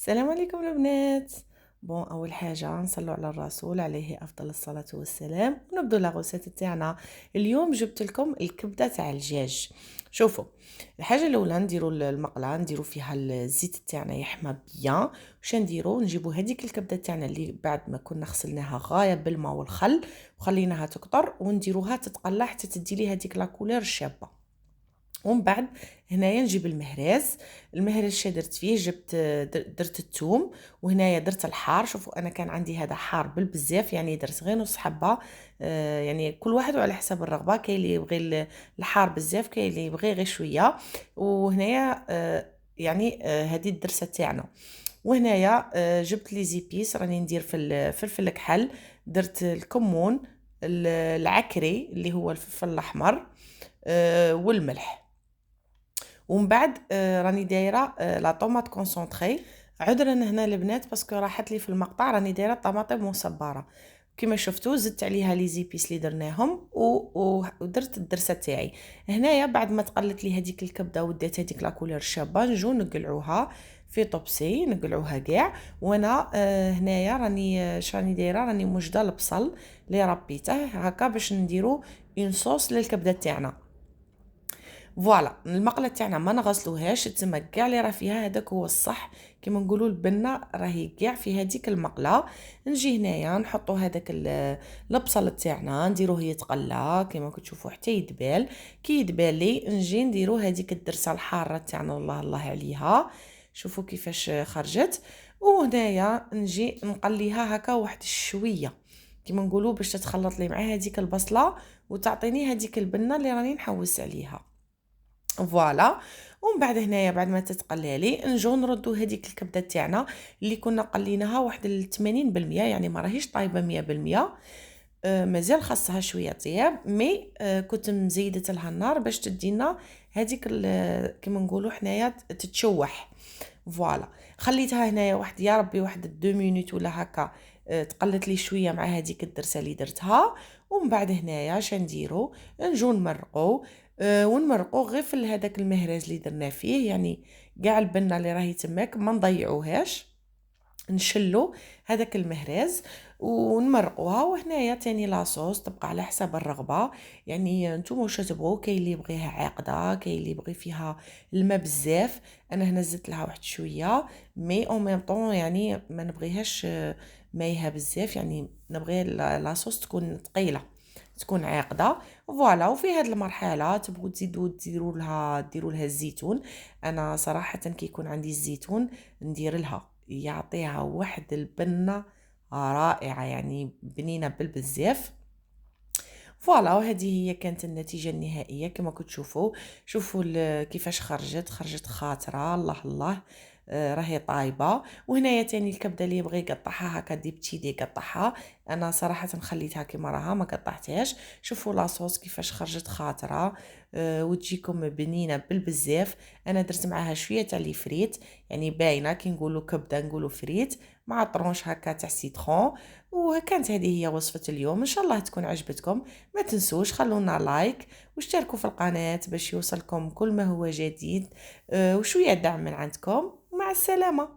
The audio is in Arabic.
السلام عليكم البنات. اول حاجه نصلوا على الرسول عليه افضل الصلاه والسلام ونبدو لا غوسيت تاعنا. اليوم جبت لكم الكبده تاع الدجاج. شوفوا، الحاجه الاولى نديروا المقله، نديروا فيها الزيت تاعنا يحمى بيان. واش نديروا؟ نجيبوا هذيك الكبده تاعنا اللي بعد ما كنا غسلناها غايه بالماء والخل وخليناها تكطر، ونديروها تتقلى حتى تدي لي هذيك لا كولور الشابه. ومن بعد هنايا نجيب المهرز شي درت فيه، درت الثوم، وهنايا درت الحار. شوفوا انا كان عندي هذا حار بالبزاف، يعني درت غير نص حبه. يعني كل واحد على حسب الرغبه، كاين اللي يبغي الحار بزاف، كاين اللي يبغي غير شويه. وهنايا يعني هذه الدرسه تاعنا. وهنايا جبت لي زيبيس، راني ندير في الفلفل الكحل، درت الكمون، العكري اللي هو الفلفل الاحمر، والملح. ومن بعد راني دايره لا طوماط كونسونطري. عذرا هنا البنات باسكو راحت لي في المقطع، راني دايره طماطم مصبره. كما شفتوا زدت عليها لي زيبيس اللي درناهم ودرت الدرسه تاعي. هنايا بعد ما تقلت لي هذيك الكبده ودات هذيك لا كولور الشابه، نجو نقلعوها في طبسي، نقلعوها كاع. وانا هنايا راني دايره، راني موجده البصل اللي ربيته هكا باش نديرو اون صوص للكبده تاعنا. فوالا المقله تاعنا ما نغسلوهاش، تما كاع اللي راه فيها هذاك هو الصح. كيما نقولوا البنه راهي كاع في هذيك المقله. نجي هنايا نحطوا هذاك البصل تاعنا، نديروه يتقلى كيما كتشوفوا حتى يدبال. كي يدبال لي نجي نديروا هذيك الدرسه الحاره تاعنا، الله الله عليها. شوفوا كيفاش خرجت. وهنايا نجي نقليها هكا واحد شويه، كيما نقولوا باش تتخلط لي مع هذيك البصله وتعطيني هذيك البنه اللي راني نحوس عليها. فوالا. ومن بعد هنايا بعد ما تتقلى لي نجو نردو هذيك الكبده تاعنا اللي كنا قليناها واحد 80%، يعني ما راهيش طايبه 100%. مازال خاصها شويه طياب، مي كنت مزيدت لها النار باش تدينا هذيك كيما نقولوا حنايا تتشوح. فوالا. خليتها هنايا واحد يا ربي واحد 2 مينوت ولا هكا. تقلت لي شويه مع هذيك الدرسه اللي درتها. ومن بعد هنايا شنديرو؟ نجو نمرقو. ونمرقو غير في هذاك المهرز اللي درنا فيه، يعني كاع البنه اللي راهي تماك ما نضيعوهاش. نشلو هذاك المهرز ونمرقوها. وهنايا تاني لاصوص تبقى على حسب الرغبه، يعني نتوما واش تبغوا. كاين اللي يبغيها عاقده، كاين اللي يبغي فيها الماء بزاف. انا هنا زدت لها واحد شويه، مي او ميم طون يعني ما نبغيهاش مايها بزاف، يعني نبغي لاصوص تكون ثقيله، تكون عاقده. فوالا. وفي هذه المرحله تبغوا تزيدوا ديروا لها الزيتون. انا صراحه كي يكون عندي الزيتون ندير لها، يعطيها واحد البنه رائعه، يعني بنينه بالبزاف. فوالا. وهذه هي كانت النتيجه النهائيه كما كتشوفوا. شوفوا كيفاش خرجت خاطره، الله الله. راهي طايبه. وهنايا تاني الكبده اللي يبغي يقطعها هكا دي بتي دي يقطعها. انا صراحه خليتها كيما راها ما قطعتهاش. شوفوا لاصوص كيفاش خرجت خاطره. وتجيكم بنينه بالبزاف. انا درت معاها شويه تاع لي فريت، يعني باينه كي نقولوا كبده نقولوا فريت مع طرونش هكا تاع سيترون. وكانت هذه هي وصفه اليوم، ان شاء الله تكون عجبتكم. ما تنسوش خلونا لايك واشتركوا في القناه باش يوصلكم كل ما هو جديد. وشويه دعم من عندكم. مع السلامه.